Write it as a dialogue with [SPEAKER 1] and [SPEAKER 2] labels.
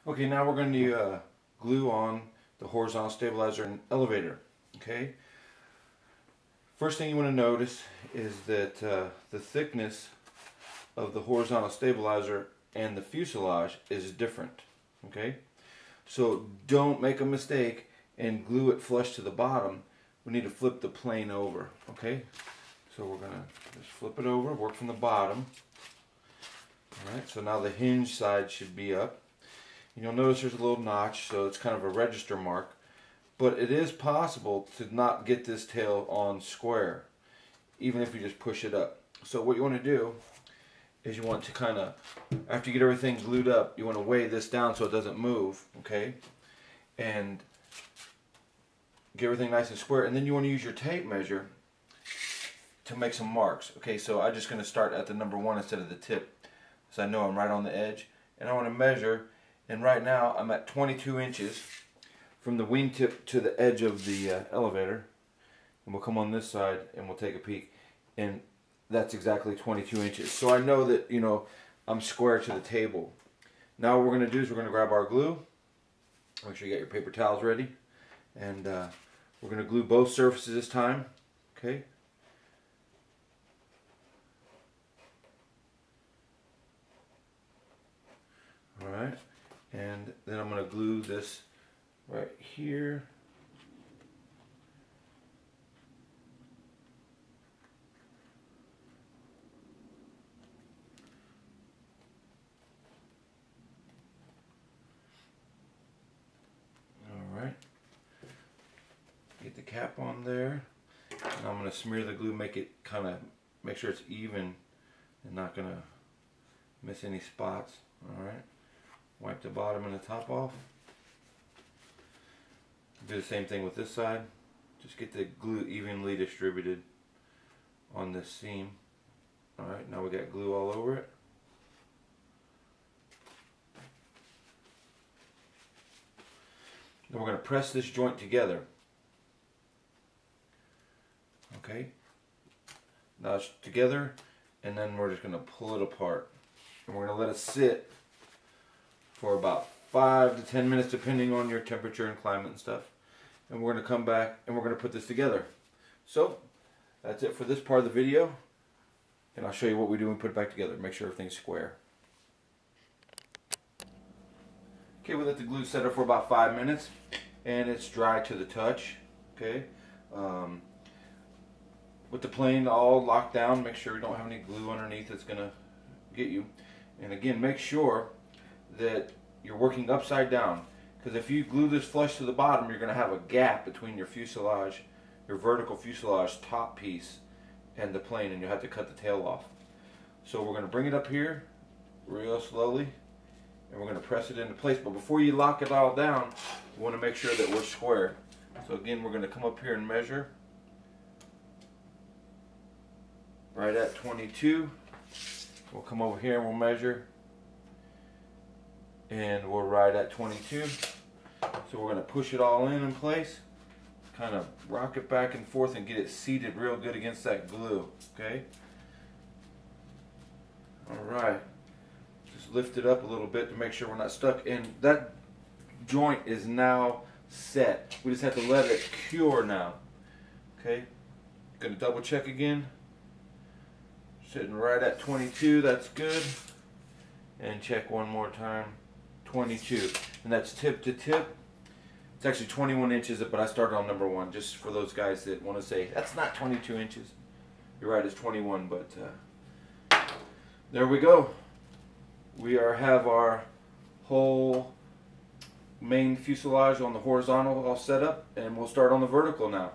[SPEAKER 1] Okay, now we're going to glue on the horizontal stabilizer and elevator. Okay. First thing you want to notice is that the thickness of the horizontal stabilizer and the fuselage is different. Okay. So don't make a mistake and glue it flush to the bottom. We need to flip the plane over. Okay. So we're going to just flip it over, work from the bottom. Alright, so now the hinge side should be up. You'll notice there's a little notch, so it's kind of a register mark. But it is possible to not get this tail on square, even if you just push it up. So what you want to do is you want to kind of, after you get everything glued up, you want to weigh this down so it doesn't move, okay? And get everything nice and square. And then you want to use your tape measure to make some marks. Okay, so I'm just going to start at the number 1 instead of the tip, so I know I'm right on the edge. And I want to measure, and right now I'm at 22 inches from the wingtip to the edge of the elevator. And we'll come on this side and we'll take a peek, and that's exactly 22 inches. So I know that, you know, I'm square to the table. Now what we're going to do is we're going to grab our glue. Make sure you get your paper towels ready, and we're going to glue both surfaces this time. Okay. Alright, and then I'm going to glue this right here. Alright, get the cap on there. And I'm going to smear the glue, make sure it's even and not going to miss any spots. Alright. Wipe the bottom and the top off. Do the same thing with this side. Just get the glue evenly distributed on this seam. Alright, now we got glue all over it. Then we're going to press this joint together. Okay. Now it's together, and then we're just going to pull it apart. And we're going to let it sit for about 5 to 10 minutes depending on your temperature and climate and stuff. And we're going to come back and we're going to put this together. So that's it for this part of the video, and I'll show you what we do when we put it back together. Make sure everything's square. Okay, we let the glue set up for about 5 minutes, and it's dry to the touch. Okay, with the plane all locked down, make sure you don't have any glue underneath that's going to get you. And again, make sure that you're working upside down, because if you glue this flush to the bottom, you're going to have a gap between your fuselage, your vertical fuselage top piece, and the plane, and you'll have to cut the tail off. So we're going to bring it up here real slowly, and we're going to press it into place. But before you lock it all down, you want to make sure that we're square. So again, we're going to come up here and measure right at 22. We'll come over here and we'll measure, and we're right at 22. So we're going to push it all in place, kind of rock it back and forth and get it seated real good against that glue. Okay. Alright, just lift it up a little bit to make sure we're not stuck, and that joint is now set. We just have to let it cure now. Okay, going to double check again. Sitting right at 22, that's good. And check one more time, 22. And that's tip to tip. It's actually 21 inches, but I started on number 1, just for those guys that want to say, that's not 22 inches. You're right, it's 21, but there we go. We have our whole main fuselage on the horizontal all set up, and we'll start on the vertical now.